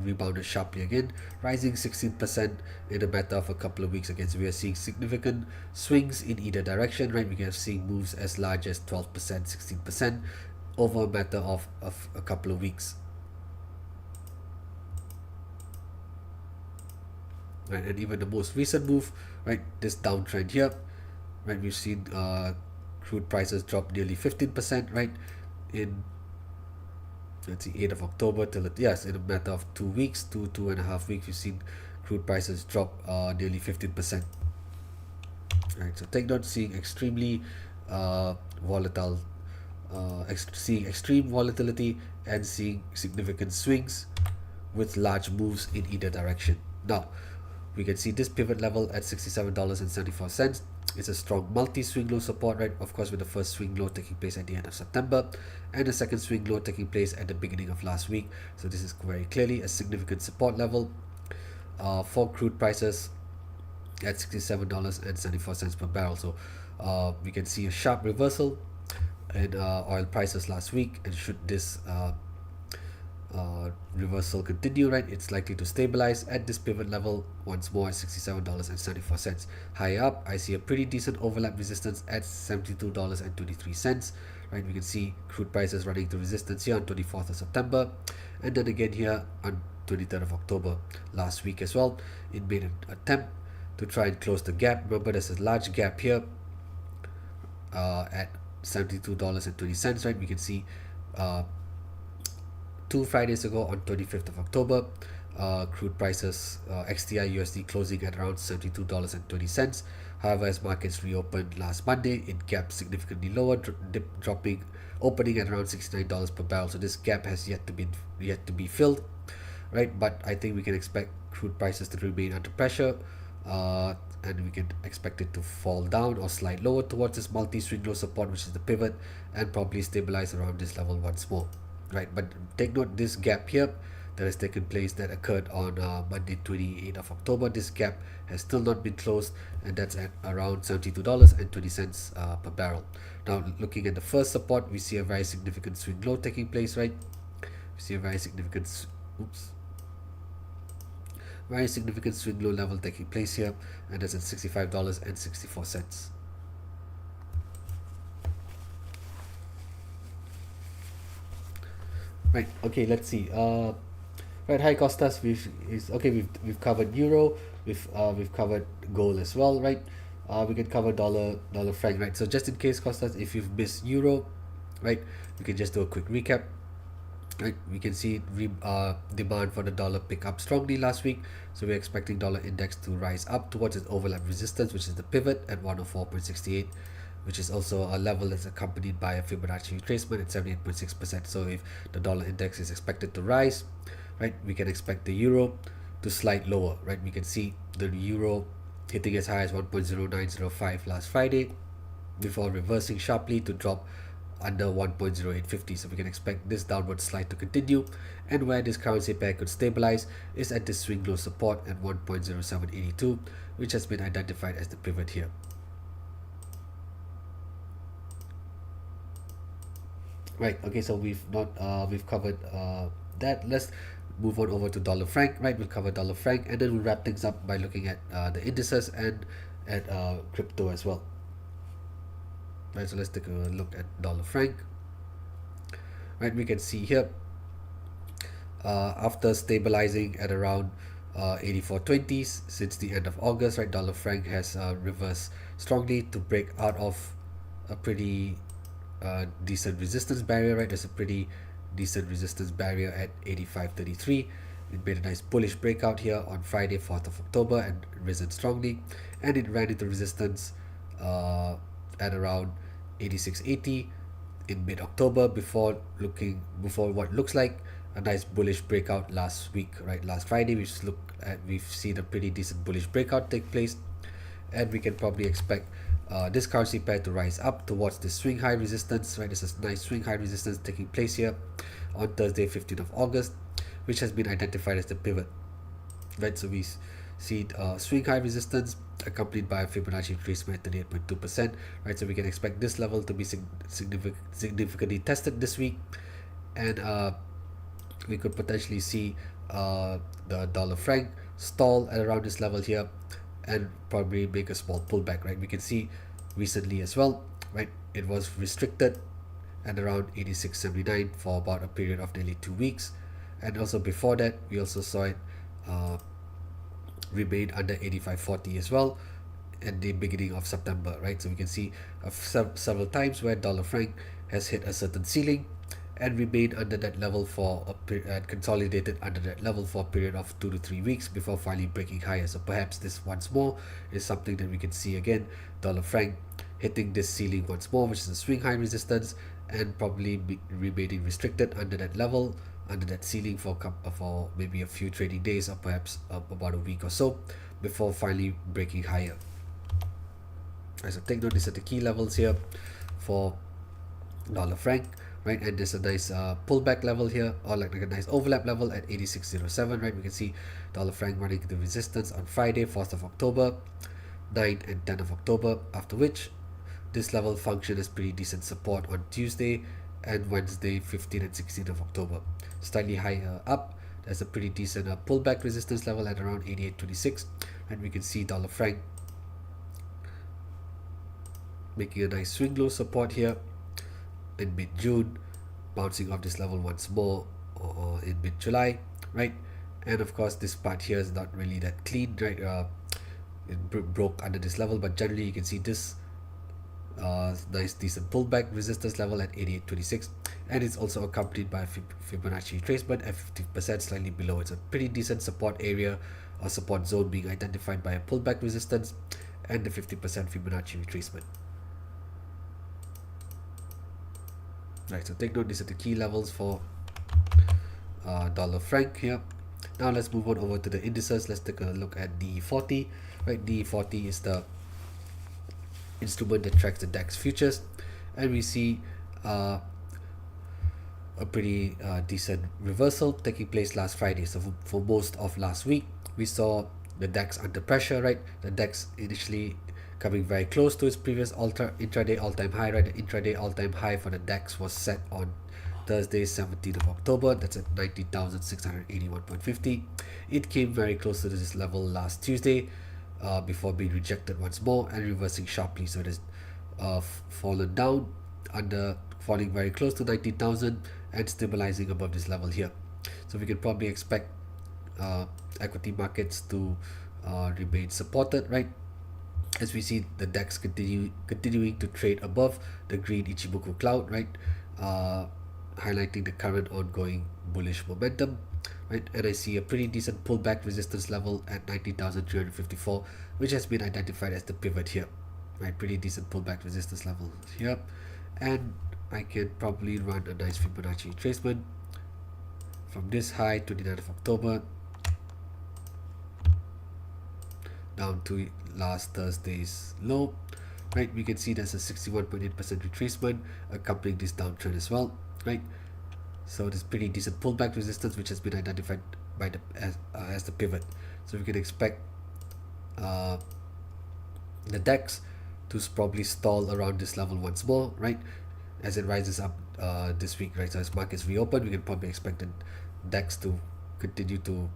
rebounded sharply again, rising 16% in a matter of a couple of weeks again. So we are seeing significant swings in either direction, right? We are seeing moves as large as 12%, 16% over a matter of a couple of weeks. Right, and even the most recent move, right, this downtrend here, right, we've seen crude prices drop nearly 15%, right, in, let's see, 8th of October till yes, in a matter of 2 weeks, 2.5 weeks, we've seen crude prices drop nearly 15%. Right, so take note, seeing extremely volatile, seeing extreme volatility and seeing significant swings with large moves in either direction. Now, we can see this pivot level at $67.74. It's a strong multi-swing low support, right? Of course, with the first swing low taking place at the end of September and the second swing low taking place at the beginning of last week. So this is very clearly a significant support level for crude prices at $67.74 per barrel. So we can see a sharp reversal in oil prices last week, and should this reversal continue, right, it's likely to stabilize at this pivot level once more at $67.74. Higher up, I see a pretty decent overlap resistance at $72.23, right? We can see crude prices running to resistance here on 24th of September, and then again here on 23rd of October last week as well. It made an attempt to try and close the gap. Remember, there's a large gap here at $72.20, right? We can see 2 Fridays ago on 25th of October, crude prices, XTI USD closing at around $72.20. However, as markets reopened last Monday, it gapped significantly lower, opening at around $69 per barrel. So this gap has yet to be filled, right? But I think we can expect crude prices to remain under pressure, and we can expect it to fall down or slide lower towards this multi-swing low support, which is the pivot, and probably stabilize around this level once more. Right, but take note, this gap here that has taken place, that occurred on Monday, 28th of October, this gap has still not been closed, and that's at around $72.20 per barrel. Now, looking at the first support, we see a very significant swing low taking place, right? We see a very significant Very significant swing low level taking place here, and that's at $65.64. Right. Okay. Let's see. Right. Hi, Costas. We've covered euro. We've covered gold as well. Right. We can cover dollar franc. Right. So just in case, Costas, if you've missed euro, right, we can just do a quick recap. Right, we can see demand for the dollar pick up strongly last week, so we're expecting dollar index to rise up towards its overlap resistance, which is the pivot at 104.68, which is also a level that's accompanied by a Fibonacci retracement at 78.6%. So if the dollar index is expected to rise, right, we can expect the euro to slide lower. Right, we can see the euro hitting as high as 1.0905 last Friday before reversing sharply to drop under 1.0850. So we can expect this downward slide to continue, and where this currency pair could stabilize is at this swing low support at 1.0782, which has been identified as the pivot here. Right. Okay. So we've covered that. Let's move on over to dollar franc. Right. We'll cover dollar franc, and then we'll wrap things up by looking at the indices and at crypto as well. Right. So let's take a look at dollar franc. Right. We can see here after stabilizing at around 84.20s since the end of August, right, dollar franc has reversed strongly to break out of a pretty decent resistance barrier. Right, there's a pretty decent resistance barrier at 85.33. It made a nice bullish breakout here on Friday, 4th of October, and risen strongly, and it ran into resistance at around 86.80 in mid-October before what looks like a nice bullish breakout last week. Right, last Friday we've seen a pretty decent bullish breakout take place, and we can probably expect this currency pair to rise up towards the swing high resistance. Right, this is nice swing high resistance taking place here on Thursday, 15th of August, which has been identified as the pivot. Right, so we see swing high resistance accompanied by a Fibonacci retracement at 38.2%. Right, so we can expect this level to be significantly tested this week, and we could potentially see the dollar franc stall at around this level here and probably make a small pullback. Right, we can see recently as well, right, it was restricted at around 86.79 for about a period of nearly 2 weeks, and also before that we also saw it remain under 85.40 as well at the beginning of September. Right, so we can see several times where dollar franc has hit a certain ceiling and remained under that level for consolidated under that level for a period of 2 to 3 weeks before finally breaking higher. So perhaps this once more is something that we can see again, dollar franc hitting this ceiling once more, which is a swing high resistance, and probably remaining restricted under that level, under that ceiling for maybe a few trading days, or perhaps about a week or so before finally breaking higher. Right, so take note, these are the key levels here for dollar franc. Right, and there's a nice pullback level here, or like a nice overlap level at 86.07. Right, we can see dollar franc running the resistance on Friday, 4th of October, 9 and 10 of October, after which this level functioned as pretty decent support on Tuesday and Wednesday, 15 and 16 of October. Slightly higher up, there's a pretty decent pullback resistance level at around 88.26, and we can see dollar franc making a nice swing low support here in mid-June, bouncing off this level once more in mid-July. Right, and of course this part here is not really that clean. Right, it broke under this level, but generally you can see this nice decent pullback resistance level at 88.26, and it's also accompanied by a Fibonacci retracement at 50%, slightly below. It's a pretty decent support area or support zone being identified by a pullback resistance and the 50% Fibonacci retracement. Right, so take note, these are the key levels for dollar franc here. Now let's move on over to the indices. Let's take a look at DE40. Right, DE40 is the instrument that tracks the DAX futures, and we see a pretty decent reversal taking place last Friday. So for most of last week, we saw the DAX under pressure. Right, the DAX initially coming very close to its previous intraday all-time high. Right, the intraday all-time high for the DAX was set on Thursday 17th of October, that's at 19,681.50. It came very close to this level last Tuesday before being rejected once more and reversing sharply. So it has fallen down under, falling very close to 19,000 and stabilizing above this level here. So we can probably expect equity markets to remain supported, right? As we see the DAX continuing to trade above the green Ichimoku cloud, right? Highlighting the current ongoing bullish momentum, right? And I see a pretty decent pullback resistance level at 19,354, which has been identified as the pivot here, right? Pretty decent pullback resistance level here, and I can probably run a nice Fibonacci retracement from this high 29th of October down to last Thursday's low, right? We can see there's a 61.8% retracement accompanying this downtrend as well, right? So this pretty decent pullback resistance, which has been identified by the as the pivot. So we can expect the DAX to probably stall around this level once more, right? As it rises up this week, right? So as markets reopen, we can probably expect the DAX to continue to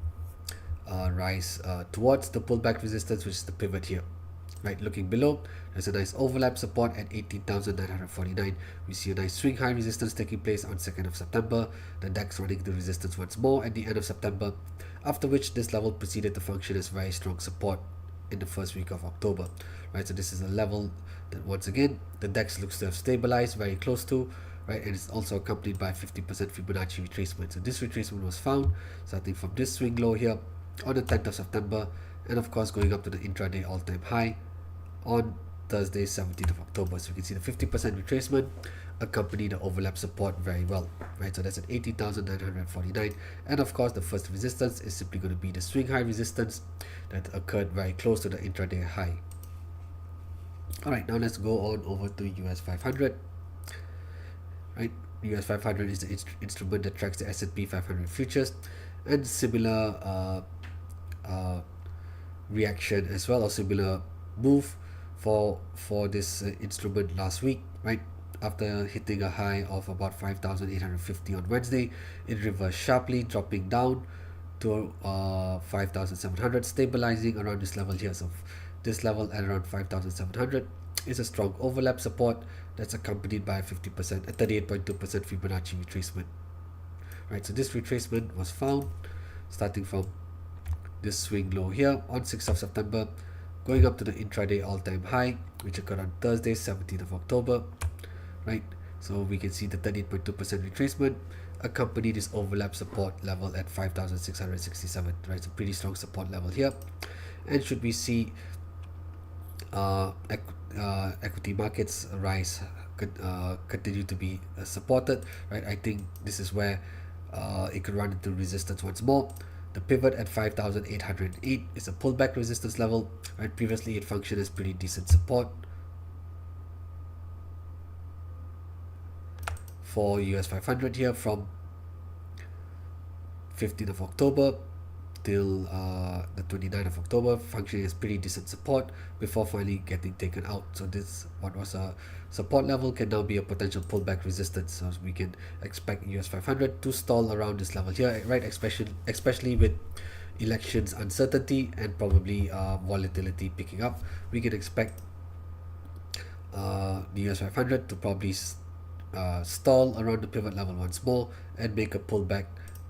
rise towards the pullback resistance, which is the pivot here, right? Looking below, there's a nice overlap support at 18,949. We see a nice swing high resistance taking place on 2nd of September. The DAX running the resistance once more at the end of September, after which this level proceeded to function as very strong support in the first week of October, right? So this is a level that once again the DAX looks to have stabilized very close to, right? And it's also accompanied by 50% Fibonacci retracement. So this retracement was found starting from this swing low here on the 10th of September, and of course going up to the intraday all-time high on Thursday 17th of October. So we can see the 50% retracement accompany the overlap support very well, right? So that's at 18,949, and of course the first resistance is simply going to be the swing high resistance that occurred very close to the intraday high. All right, now let's go on over to US 500, right? US 500 is the instrument that tracks the S&P 500 futures, and similar reaction as well, or similar move for this instrument last week, right? After hitting a high of about 5,850 on Wednesday, it reversed sharply, dropping down to 5,700, stabilizing around this level here. So this level at around 5,700 is a strong overlap support that's accompanied by a 50%, a 38.2% Fibonacci retracement, right? So this retracement was found starting from this swing low here on 6th of September, going up to the intraday all-time high, which occurred on Thursday 17th of October, right? So we can see the 38.2% retracement accompany this overlap support level at 5,667, right? So pretty strong support level here. And should we see equity markets rise, continue to be supported, right? I think this is where it could run into resistance once more. The pivot at 5,808 is a pullback resistance level, right? Previously it functioned as pretty decent support for US 500 here from 15th of October till the 29th of October, functioning as pretty decent support before finally getting taken out. So this, what was a support level, can now be a potential pullback resistance. So we can expect US 500 to stall around this level here, right? Especially with elections uncertainty and probably volatility picking up, we can expect the US 500 to probably stall around the pivot level once more and make a pullback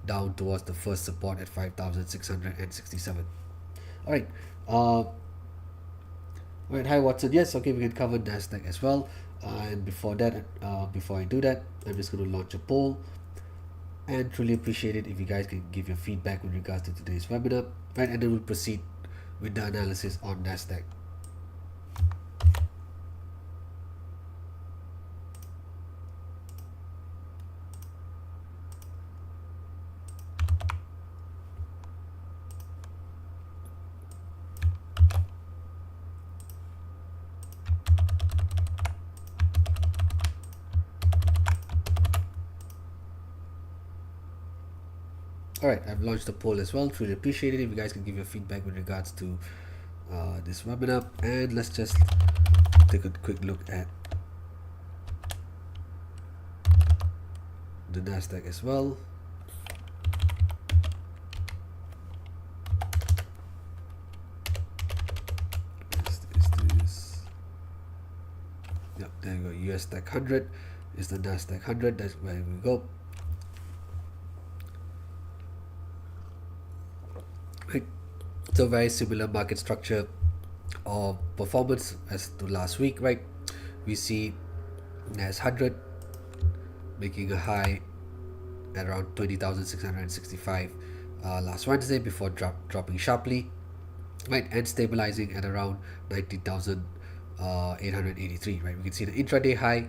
down towards the first support at 5,667. All right. Right. Hi, Watson. Yes. Okay. We can cover Nasdaq as well. And before that, before I do that, I'm just going to launch a poll. And truly appreciate it if you guys can give your feedback with regards to today's webinar. Right. And then we'll proceed with the analysis on Nasdaq. Alright, I've launched the poll as well. Truly appreciate it if you guys can give your feedback with regards to this webinar. And let's just take a quick look at the Nasdaq as well. Is this? Yep, there you go. US Tech 100 is the Nasdaq 100. That's where we go. Right. So very similar market structure or performance as to last week, right? We see NAS 100 making a high at around 20,665 last Wednesday before dropping sharply, right, and stabilizing at around 19,883, right? We can see the intraday high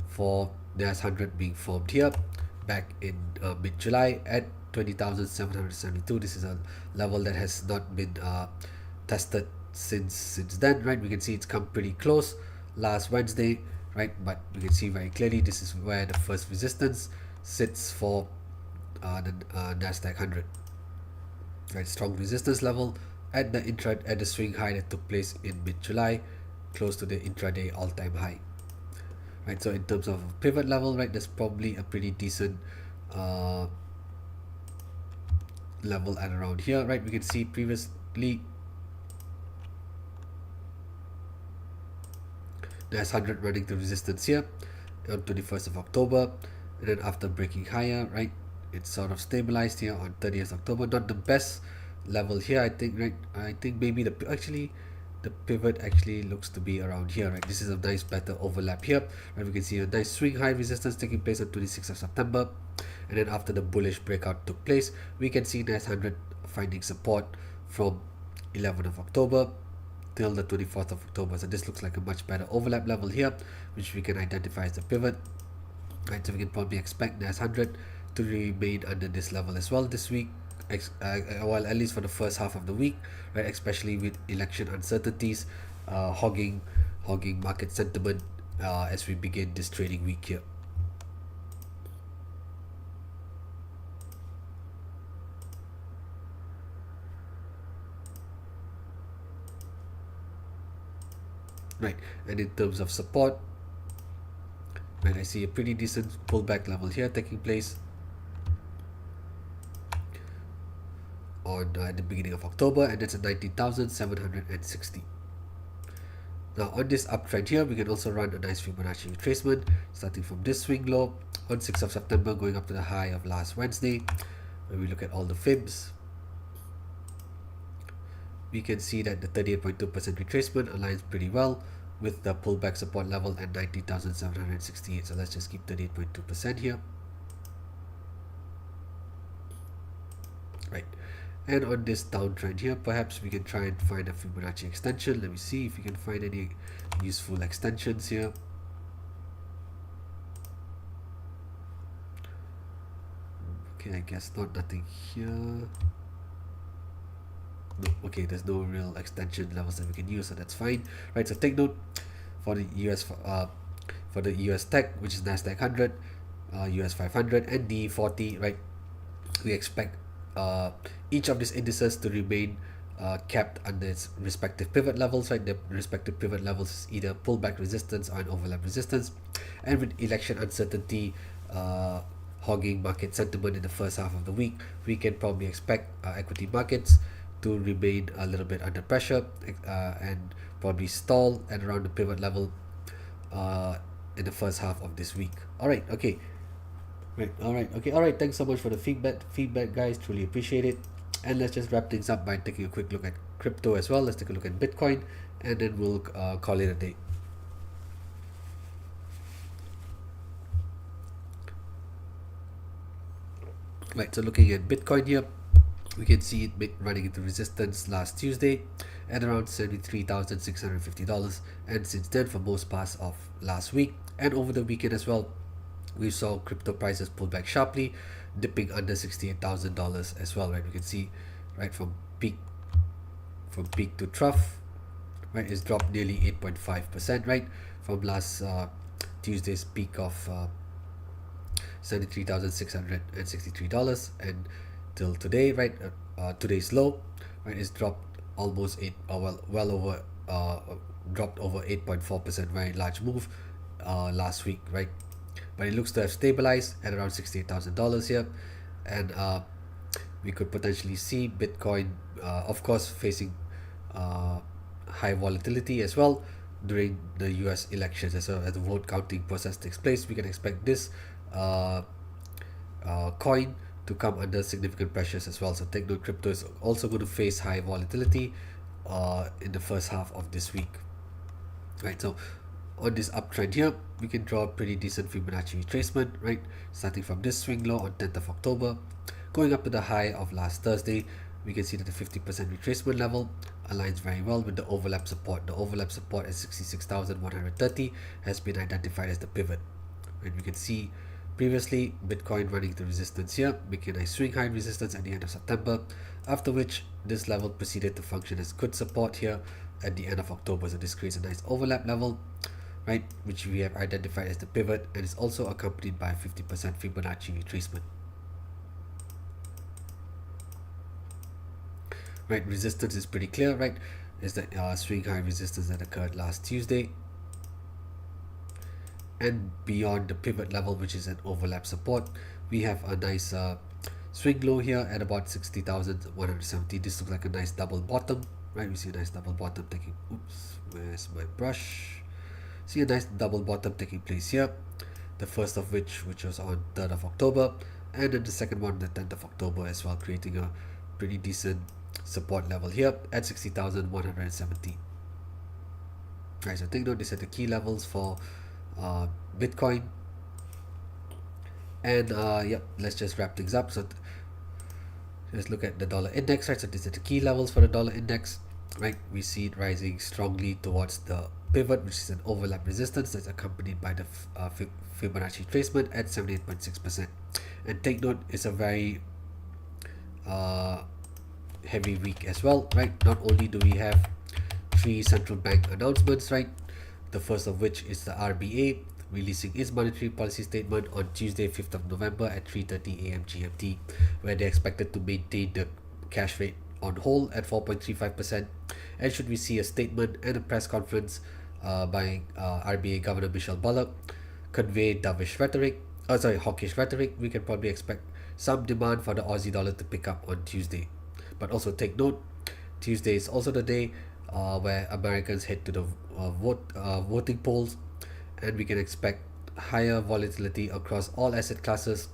for NAS 100 being formed here back in mid-July at 20,772. This is a level that has not been tested since then, right? We can see it's come pretty close last Wednesday, right? But we can see very clearly this is where the first resistance sits for the Nasdaq 100, right? Strong resistance level at the swing high that took place in mid-July, close to the intraday all-time high, right? So in terms of pivot level, right, that's probably a pretty decent level at around here, right? We can see previously NAS 100 running the resistance here on 21st of October, and then after breaking higher, right, it's sort of stabilized here on 30th October. Not the best level here, I think, right? I think maybe the pivot actually looks to be around here, right? This is a nice better overlap here, right? We can see a nice swing high resistance taking place on 26th of September, and then after the bullish breakout took place, we can see NAS 100 finding support from 11th of October till the 24th of October. So this looks like a much better overlap level here, which we can identify as the pivot, right? So we can probably expect NAS 100 to remain under this level as well this week, well, at least for the first half of the week, right? Especially with election uncertainties hogging market sentiment as we begin this trading week here. Right, and in terms of support, right, I see a pretty decent pullback level here taking place on at the beginning of October, and that's at 19,760. Now on this uptrend here, we can also run a nice Fibonacci retracement starting from this swing low on 6th of September going up to the high of last Wednesday. When we look at all the fibs, we can see that the 38.2% retracement aligns pretty well with the pullback support level at 90,768. So let's just keep 38.2% here. Right. And on this downtrend here, perhaps we can try and find a Fibonacci extension. Let me see if we can find any useful extensions here. Okay, I guess nothing here. No, okay, there's no real extension levels that we can use, so that's fine, right? So take note for the US Tech, which is Nasdaq 100, US 500, and the 40, right? We expect each of these indices to remain capped under its respective pivot levels, right? The respective pivot levels is either pullback resistance or an overlap resistance, and with election uncertainty hogging market sentiment in the first half of the week, we can probably expect equity markets to remain a little bit under pressure and probably stall at around the pivot level in the first half of this week. All right, okay. All right. Thanks so much for the feedback, guys. Truly appreciate it. And let's just wrap things up by taking a quick look at crypto as well. Let's take a look at Bitcoin, and then we'll call it a day. Right. So looking at Bitcoin here, we can see it running into resistance last Tuesday at around $73,650, and since then for most parts of last week and over the weekend as well, we saw crypto prices pull back sharply, dipping under $68,000 as well, right? We can see, right, from peak to trough, right, it's dropped nearly 8.5%, right, from last Tuesday's peak of $73,663, and till today, right, today's low, right, is dropped almost dropped over 8.4%, very large move last week, right? but it looks to have stabilized at around $68,000 here, and we could potentially see Bitcoin, of course, facing high volatility as well during the US elections. As the vote counting process takes place, we can expect this coin to come under significant pressures as well. So take note, crypto is also going to face high volatility in the first half of this week. Right, so on this uptrend here, we can draw a pretty decent Fibonacci retracement, right? Starting from this swing low on 10th of October, going up to the high of last Thursday, we can see that the 50% retracement level aligns very well with the overlap support. The overlap support at 66,130 has been identified as the pivot. And we can see previously Bitcoin running the resistance here, making a swing high resistance at the end of September, after which this level proceeded to function as good support here at the end of October. So this creates a nice overlap level, right, which we have identified as the pivot, and is also accompanied by a 50% Fibonacci retracement. Right, resistance is pretty clear, right? Is the swing high resistance that occurred last Tuesday, and beyond the pivot level, which is an overlap support, we have a nice swing low here at about 60,170. This looks like a nice double bottom, right? We see a nice double bottom taking, oops, where's my brush? See a nice double bottom taking place here, the first of which was on 3rd of October, and then the second one on the 10th of October as well, creating a pretty decent support level here at 60,170. Right, so take note, these are the key levels for Bitcoin. And yep, let's just wrap things up. So let's look at the dollar index, right? So these are the key levels for the dollar index, right? We see it rising strongly towards the pivot, which is an overlap resistance that's accompanied by the Fibonacci retracement at 78.6%. And take note, it's a very heavy week as well, right? Not only do we have 3 central bank announcements, right? The first of which is the RBA releasing its monetary policy statement on Tuesday, 5th of November at 3:30 a.m. GMT, where they expected to maintain the cash rate on hold at 4.35%. And should we see a statement and a press conference by RBA Governor Michelle Bullock convey hawkish rhetoric, we can probably expect some demand for the Aussie dollar to pick up on Tuesday. But also take note, Tuesday is also the day where Americans head to the voting polls, and we can expect higher volatility across all asset classes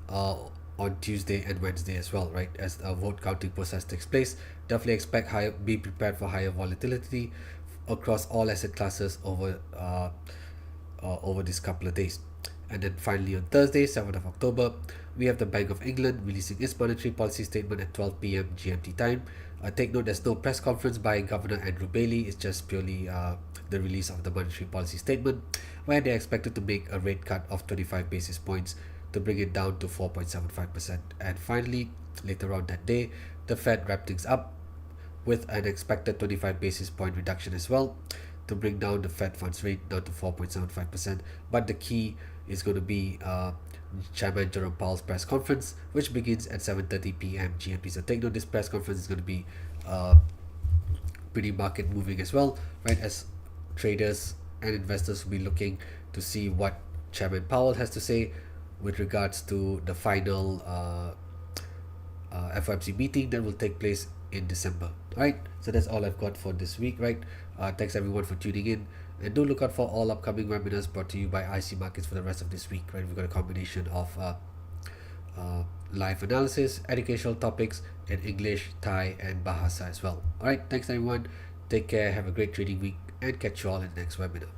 on Tuesday and Wednesday as well, right? As the vote counting process takes place, definitely expect be prepared for higher volatility across all asset classes over this couple of days. And then finally on Thursday, 7th of October, we have the Bank of England releasing its monetary policy statement at 12 p.m. GMT time. Take note, there's no press conference by Governor Andrew Bailey. It's just purely the release of the monetary policy statement, where they're expected to make a rate cut of 25 basis points to bring it down to 4.75%. And finally, later on that day, the Fed wrapped things up with an expected 25 basis point reduction as well to bring down the Fed funds rate down to 4.75%. But the key is going to be Chairman Jerome Powell's press conference, which begins at 7:30 p.m. GMT. So take note, this press conference is going to be pretty market moving as well, right? As traders and investors will be looking to see what Chairman Powell has to say with regards to the final FOMC meeting that will take place in December. All right, so that's all I've got for this week, right? Thanks everyone for tuning in, and do look out for all upcoming webinars brought to you by IC Markets for the rest of this week, right? We've got a combination of live analysis, educational topics in English, Thai, and Bahasa as well. All right, thanks everyone. Take care. Have a great trading week, and catch you all in the next webinar.